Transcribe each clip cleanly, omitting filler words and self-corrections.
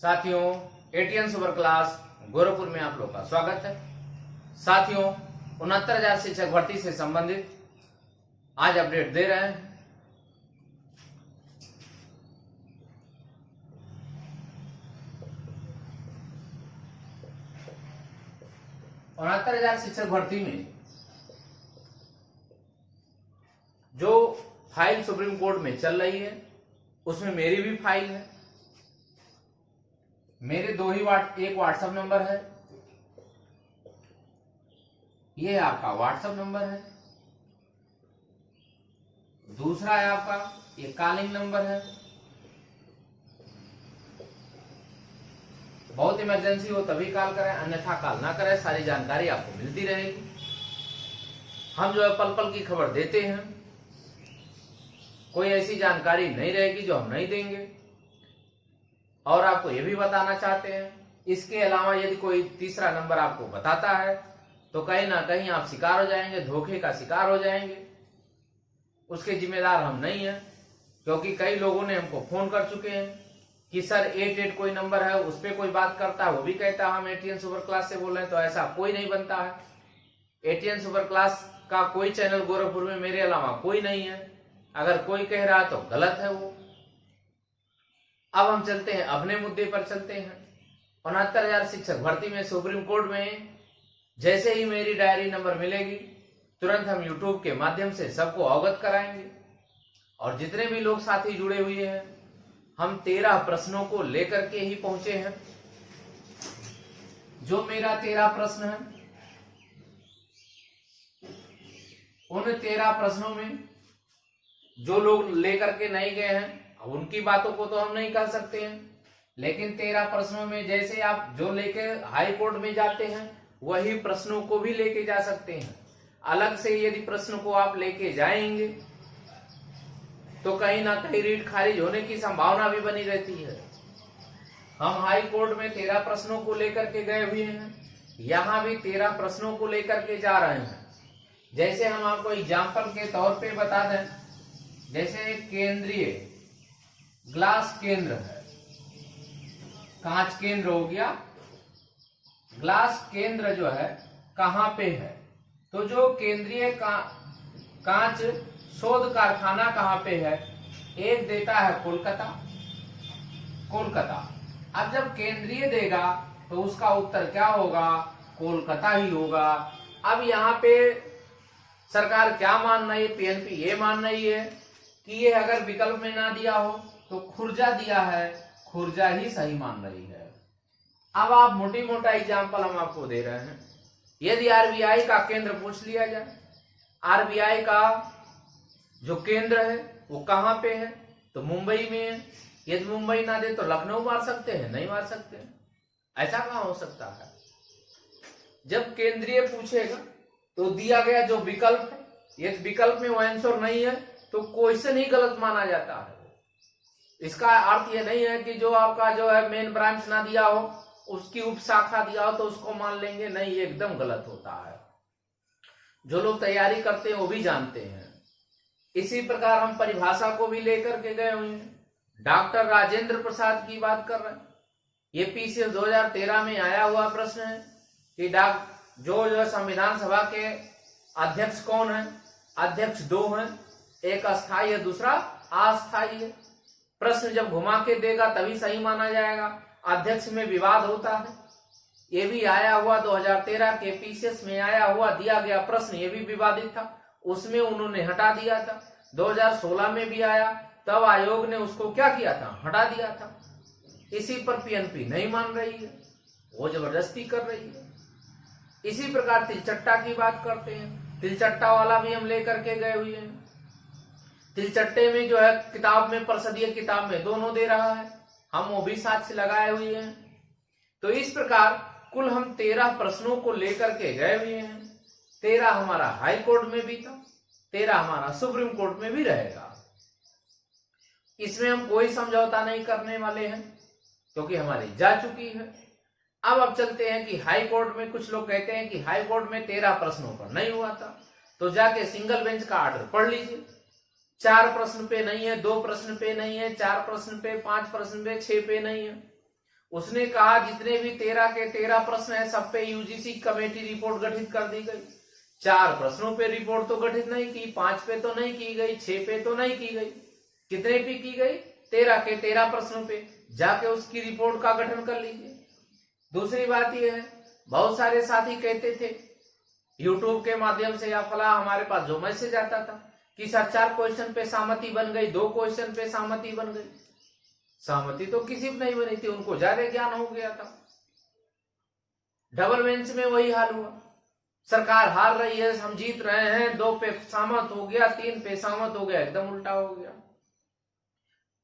साथियों, ATN super class Gorakhpur में आप लोग का स्वागत है। साथियों, 69,000 शिक्षक भर्ती से संबंधित आज अपडेट दे रहे हैं। उनहत्तर हजार शिक्षक भर्ती में जो फाइल सुप्रीम कोर्ट में चल रही है उसमें मेरी भी फाइल है। मेरे एक व्हाट्सएप नंबर है, ये आपका व्हाट्सएप नंबर है। दूसरा है आपका ये कॉलिंग नंबर है। बहुत इमरजेंसी हो तभी कॉल करें, अन्यथा कॉल ना करें। सारी जानकारी आपको मिलती रहेगी। हम जो है पल पल की खबर देते हैं, कोई ऐसी जानकारी नहीं रहेगी जो हम नहीं देंगे। और आपको ये भी बताना चाहते हैं, इसके अलावा यदि कोई तीसरा नंबर आपको बताता है तो कहीं ना कहीं आप शिकार हो जाएंगे, धोखे का शिकार हो जाएंगे। उसके जिम्मेदार हम नहीं हैं, क्योंकि कई लोगों ने हमको फोन कर चुके हैं कि सर 88 कोई नंबर है, उस पर कोई बात करता है, वो भी कहता है हम एटीएन सुपर क्लास से बोल रहे हैं। तो ऐसा कोई नहीं बनता है। एटीएन सुपर क्लास का कोई चैनल गोरखपुर में मेरे अलावा कोई नहीं है। अगर कोई कह रहा तो गलत है वो। अब हम चलते हैं अपने मुद्दे पर चलते हैं। 69,000 शिक्षक भर्ती में सुप्रीम कोर्ट में जैसे ही मेरी डायरी नंबर मिलेगी तुरंत हम यूट्यूब के माध्यम से सबको अवगत कराएंगे। और जितने भी लोग साथी जुड़े हुए हैं, हम 13 प्रश्नों को लेकर के ही पहुंचे हैं। जो मेरा 13 प्रश्न है, उन 13 प्रश्नों में जो लोग लेकर के नहीं गए हैं उनकी बातों को तो हम नहीं कह सकते हैं, लेकिन 13 प्रश्नों में जैसे आप जो लेके हाई कोर्ट में जाते हैं वही प्रश्नों को भी लेके जा सकते हैं। अलग से यदि प्रश्न को आप लेके जाएंगे तो कहीं ना कहीं रीट खारिज होने की संभावना भी बनी रहती है। हम हाई कोर्ट में 13 प्रश्नों को लेकर के गए हुए हैं, यहां भी 13 प्रश्नों को लेकर के जा रहे हैं। जैसे हम आपको एग्जाम्पल के तौर पे बता दें, जैसे केंद्रीय ग्लास केंद्र है, कांच केंद्र हो गया, ग्लास केंद्र जो है कहां पे है, तो जो केंद्रीय कांच शोध कारखाना कहां पे है, एक देता है कोलकाता। अब जब केंद्रीय देगा तो उसका उत्तर क्या होगा, कोलकाता ही होगा। अब यहाँ पे सरकार क्या मान रही है, पीएनपी ये मान रही है कि ये अगर विकल्प में ना दिया हो तो खुर्जा दिया है, खुर्जा ही सही मान रही है। अब आप मोटी मोटा एग्जाम्पल हम आपको दे रहे हैं। यदि आरबीआई का केंद्र पूछ लिया जाए, आरबीआई का जो केंद्र है वो कहां पे है, तो मुंबई में है। यदि मुंबई ना दे तो लखनऊ मार सकते हैं, नहीं मार सकते। ऐसा कहां हो सकता है। जब केंद्रीय पूछेगा तो दिया गया जो विकल्प है, यदि विकल्प में वो आंसर नहीं है तो क्वेश्चन ही गलत माना जाता है। इसका अर्थ यह नहीं है कि जो आपका जो है मेन ब्रांच ना दिया हो, उसकी उपशाखा दिया हो तो उसको मान लेंगे, नहीं, ये एकदम गलत होता है। जो लोग तैयारी करते हैं वो भी जानते हैं। इसी प्रकार हम परिभाषा को भी लेकर के गए हुए हैं। डॉक्टर राजेंद्र प्रसाद की बात कर रहे हैं। ये पीसीएस 2013 में आया हुआ प्रश्न है कि जो संविधान सभा के अध्यक्ष कौन है। अध्यक्ष 2 हैं, एक अस्थायी है, दूसरा अस्थायी है। प्रश्न जब घुमा के देगा तभी सही माना जाएगा। अध्यक्ष में विवाद होता है, ये भी आया हुआ 2013 के पीसीएस में आया हुआ दिया गया प्रश्न, ये भी विवादित था, उसमें उन्होंने हटा दिया था। 2016 में भी आया, तब आयोग ने उसको क्या किया था, हटा दिया था। इसी पर पीएनपी नहीं मान रही है, वो जबरदस्ती कर रही है। इसी प्रकार तिलचट्टा की बात करते हैं। तिलचट्टा वाला भी हम लेकर के गए हुए हैं। तिलचट्टे में जो है किताब में, परिषदीय किताब में दोनों दे रहा है, हम वो भी साथ से लगाए हुए हैं। तो इस प्रकार कुल हम 13 प्रश्नों को लेकर के गए हुए हैं। 13 हमारा हाई कोर्ट में भी था, 13 हमारा सुप्रीम कोर्ट में भी रहेगा। इसमें हम कोई समझौता नहीं करने वाले हैं, क्योंकि हमारी जा चुकी है। अब चलते हैं कि हाई कोर्ट में कुछ लोग कहते हैं कि हाई कोर्ट में 13 प्रश्नों पर नहीं हुआ था, तो जाके सिंगल बेंच का आर्डर पढ़ लीजिए। 4 प्रश्न पे नहीं है, 2 प्रश्न पे नहीं है, 4 प्रश्न पे, 5 प्रश्न पे, 6 पे नहीं है। उसने कहा जितने भी 13 के 13 प्रश्न है सब पे यूजीसी कमेटी रिपोर्ट गठित कर दी गई। 4 प्रश्नों पे रिपोर्ट तो गठित नहीं की, 5 पे तो नहीं की गई, 6 पे तो नहीं की गई, कितने पे की गई? 13 के 13 प्रश्नों पे जाके उसकी रिपोर्ट का गठन कर लीजिए। दूसरी बात यह है, बहुत सारे साथी कहते थे यूट्यूब के माध्यम से या फला हमारे पास जो मैसेज आता था कि सर 4 क्वेश्चन पे सहमति बन गई, 2 क्वेश्चन पे सहमति बन गई। सहमति तो किसी भी नहीं बनी थी, उनको ज्यादा ज्ञान हो गया था। डबल बेंच में वही हाल हुआ, सरकार हार रही है, हम जीत रहे हैं, 2 पे सहमत हो गया, 3 पे सहमत हो गया, एकदम उल्टा हो गया।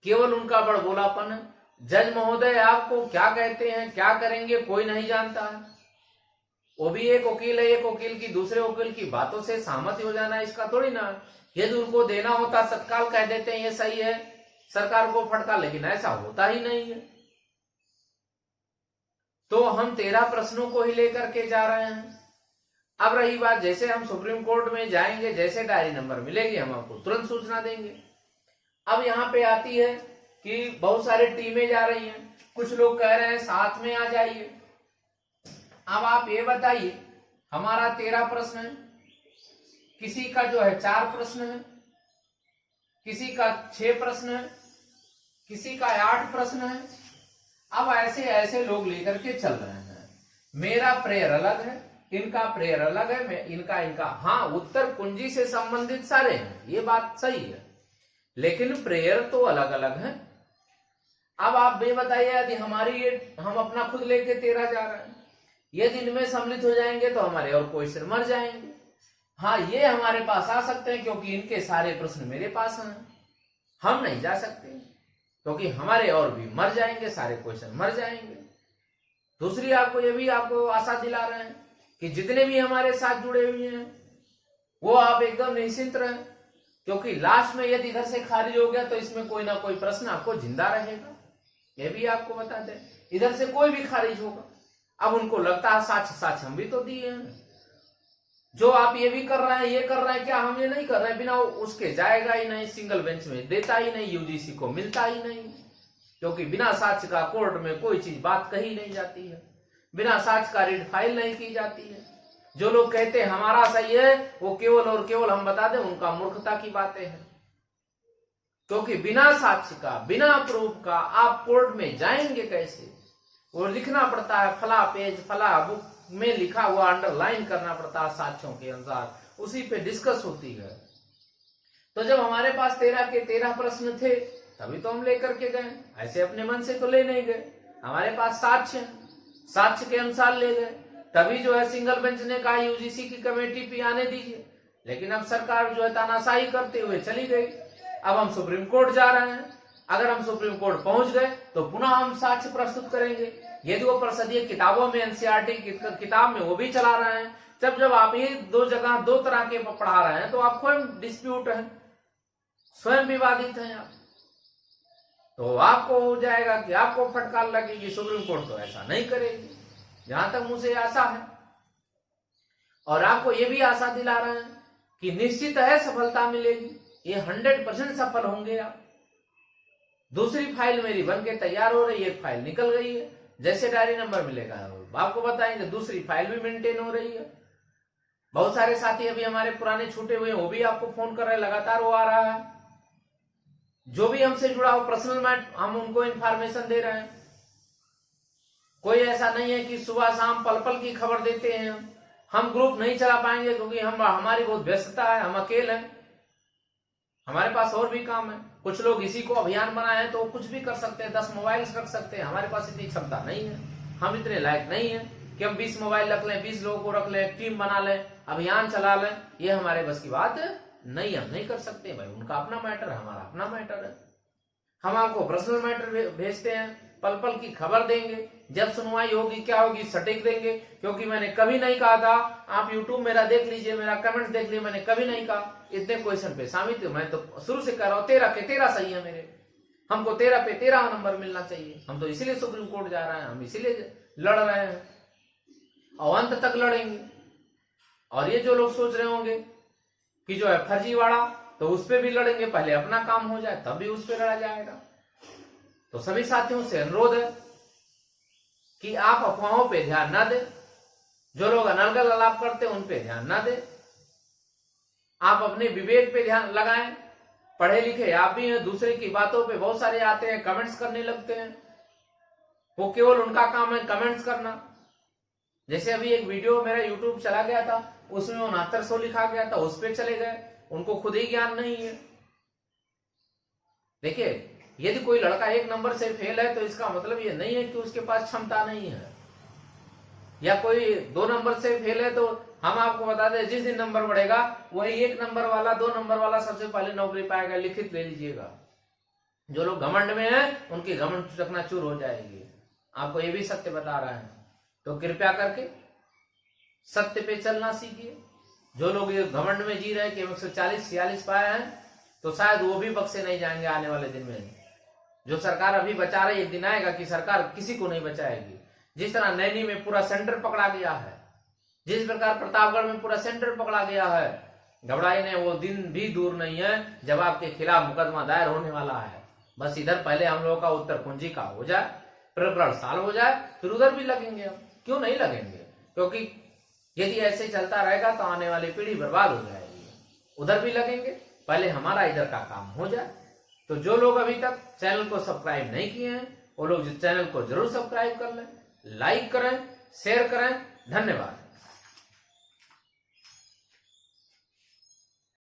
केवल उनका बड़बोलापन है। जज महोदय आपको क्या कहते हैं, क्या करेंगे, कोई नहीं जानता है। वो भी एक वकील है, एक वकील की दूसरे वकील की बातों से सहमति हो जाना इसका थोड़ी ना, यदि उनको देना होता तत्काल कह देते हैं ये सही है, सरकार को फटका, लेकिन ऐसा होता ही नहीं है। तो हम 13 प्रश्नों को ही लेकर के जा रहे हैं। अब रही बात, जैसे हम सुप्रीम कोर्ट में जाएंगे, जैसे डायरी नंबर मिलेगी हम आपको तुरंत सूचना देंगे। अब यहाँ पे आती है कि बहुत सारे टीमें जा रही हैं, कुछ लोग कह रहे हैं साथ में आ जाइए। अब आप ये बताइए, हमारा 13 प्रश्न है, किसी का जो है 4 प्रश्न है, किसी का 6 प्रश्न है, किसी का 8 प्रश्न है। अब ऐसे ऐसे लोग लेकर के चल रहे हैं। मेरा प्रेयर अलग है, इनका प्रेयर अलग है, इनका हाँ, उत्तर कुंजी से संबंधित सारे हैं, ये बात सही है, लेकिन प्रेयर तो अलग अलग है। अब आप ये बताइए, यदि हमारी ये हम अपना खुद लेके 13 जा रहे हैं, यदि इनमें सम्मिलित हो जाएंगे तो हमारे और क्वेश्चन मर जाएंगे। हाँ, ये हमारे पास आ सकते हैं क्योंकि इनके सारे प्रश्न मेरे पास हैं, हम नहीं जा सकते क्योंकि हमारे और भी मर जाएंगे, सारे क्वेश्चन मर जाएंगे। दूसरी आपको ये भी आपको आशा दिला रहे हैं कि जितने भी हमारे साथ जुड़े हुए हैं वो आप एकदम निश्चिंत रहें, क्योंकि लास्ट में यदि इधर से खारिज हो गया तो इसमें कोई ना कोई प्रश्न आपको जिंदा रहेगा। ये भी आपको बता दें, इधर से कोई भी खारिज होगा। अब उनको लगता है साक्ष्य हम भी तो दिए हैं, जो आप ये भी कर रहे हैं, ये कर रहे हैं, क्या हम ये नहीं कर रहे हैं? बिना उसके जाएगा ही नहीं, सिंगल बेंच में देता ही नहीं, यूजीसी को मिलता ही नहीं, क्योंकि बिना साक्ष्य का कोर्ट में कोई चीज बात कही नहीं जाती है, बिना साक्ष्य का रीड फाइल नहीं की जाती है। जो लोग कहते हैं हमारा सही है, वो केवल और केवल हम बता दें उनका मूर्खता की बातें हैं, क्योंकि बिना साक्ष्य का, बिना प्रूफ का आप कोर्ट में जाएंगे कैसे? वो लिखना पड़ता है, फला पेज फला बुक में लिखा हुआ अंडरलाइन करना पड़ता है साक्ष्यों के अनुसार, उसी पे डिस्कस होती है। तो जब हमारे पास 13 के 13 प्रश्न थे तभी तो हम लेकर के गए, ऐसे अपने मन से तो ले नहीं गए, हमारे पास साक्ष्य के अनुसार ले गए, तभी जो है सिंगल बेंच ने कहा यूजीसी की कमेटी पे आने दीजिए। लेकिन अब सरकार जो है तानाशाही करते हुए चली गई। अब हम सुप्रीम कोर्ट जा रहे हैं, अगर हम सुप्रीम कोर्ट पहुंच गए तो पुनः हम साक्ष्य प्रस्तुत करेंगे। यदि वो परिषदीय किताबों में, एनसीईआरटी की किताब में वो भी चला रहे हैं, जब आप ये 2 जगह 2 तरह के पढ़ा रहे हैं तो आप स्वयं डिस्प्यूट है, स्वयं विवादित हैं आप, तो आपको हो जाएगा कि आपको फटकार लगेगी। सुप्रीम कोर्ट तो ऐसा नहीं करेगी, जहां तक मुझे आशा है। और आपको ये भी आशा दिला रहे हैं कि निश्चित है सफलता मिलेगी, ये 100% सफल होंगे आप। दूसरी फाइल मेरी बन के तैयार हो रही है, एक फाइल निकल गई है, जैसे डायरी नंबर मिलेगा आपको बताएंगे। दूसरी फाइल भी मेंटेन हो रही है। बहुत सारे साथी अभी हमारे पुराने छूटे हुए हैं, वो भी आपको फोन कर रहे हैं, लगातार वो आ रहा है। जो भी हमसे जुड़ा हो पर्सनल मैट, हम उनको इंफॉर्मेशन दे रहे हैं। कोई ऐसा नहीं है कि सुबह शाम पल पल की खबर देते हैं। हम ग्रुप नहीं चला पाएंगे क्योंकि हमारी बहुत व्यस्तता है, हम अकेले हैं, हमारे पास और भी काम है। कुछ लोग इसी को अभियान बनाए हैं तो कुछ भी कर सकते हैं, 10 मोबाइल रख सकते हैं। हमारे पास इतनी क्षमता नहीं है, हम इतने लायक नहीं है कि हम 20 मोबाइल रख लें, 20 लोगों को रख लें, टीम बना लें, अभियान चला लें। ये हमारे बस की बात नहीं, हम नहीं कर सकते भाई। उनका अपना मैटर है, हमारा अपना मैटर है। हम आपको पर्सनल मैटर भेजते हैं, पल पल की खबर देंगे, जब सुनवाई होगी क्या होगी सटीक देंगे। क्योंकि मैंने कभी नहीं कहा था, आप यूट्यूब मेरा देख लीजिए, मेरा कमेंट देख लीजिए, मैंने कभी नहीं कहा इतने क्वेश्चन पे शामिल थे। मैं तो शुरू से कह रहा हूं 13 के 13 सही है मेरे, हमको 13 पे 13 नंबर मिलना चाहिए। हम तो इसीलिए सुप्रीम कोर्ट जा रहे हैं, हम इसीलिए लड़ रहे हैं और अंत तक लड़ेंगे। और ये जो लोग सोच रहे होंगे कि जो है फर्जीवाड़ा, तो उस पर भी लड़ेंगे, पहले अपना काम हो जाए तब भी उस पर लड़ा जाएगा। तो सभी साथियों से अनुरोध है कि आप अफवाहों पे ध्यान ना दें, जो लोग अनर्गल आलाप करते हैं उन पे ध्यान ना दें, आप अपने विवेक पे ध्यान लगाएं। पढ़े लिखे आप भी हैं, दूसरे की बातों पे बहुत सारे आते हैं, कमेंट्स करने लगते हैं, वो केवल उनका काम है कमेंट्स करना। जैसे अभी एक वीडियो मेरा यूट्यूब चला गया था, उसमें 6900 लिखा गया था, उस पे चले गए, उनको खुद ही ज्ञान नहीं है। देखिए, यदि कोई लड़का 1 नंबर से फेल है तो इसका मतलब ये नहीं है कि उसके पास क्षमता नहीं है, या कोई 2 नंबर से फेल है तो हम आपको बता दें जिस दिन नंबर बढ़ेगा वही 1 नंबर वाला 2 नंबर वाला सबसे पहले नौकरी पाएगा, लिखित ले लीजिएगा। जो लोग घमंड में हैं उनकी घमंड चकनाचूर हो जाएगी, आपको ये भी सत्य बता रहे हैं। तो कृपया करके सत्य पे चलना सीखिए। जो लोग ये घमंड में जी रहे हैं कि 140-46 पाए हैं, तो शायद वो भी बख्शे नहीं जाएंगे आने वाले दिन में। जो सरकार अभी बचा रही है, एक दिन आएगा कि सरकार किसी को नहीं बचाएगी। जिस तरह नैनी में पूरा सेंटर पकड़ा गया है, जिस प्रकार प्रतापगढ़ में पूरा सेंटर पकड़ा गया है, घबराई नहीं, वो दिन भी दूर नहीं है जब आपके खिलाफ मुकदमा दायर होने वाला है। बस इधर पहले हम लोगों का उत्तर कुंजी का हो जाए, प्रकरण साल हो जाए, फिर उधर भी लगेंगे हम। क्यों नहीं लगेंगे? क्योंकि यदि ऐसे चलता रहेगा तो आने वाली पीढ़ी बर्बाद हो जाएगी। उधर भी लगेंगे, पहले हमारा इधर का काम हो जाए। तो जो लोग अभी तक चैनल को सब्सक्राइब नहीं किए हैं वो लोग चैनल को जरूर सब्सक्राइब कर लें, लाइक करें, शेयर करें। धन्यवाद।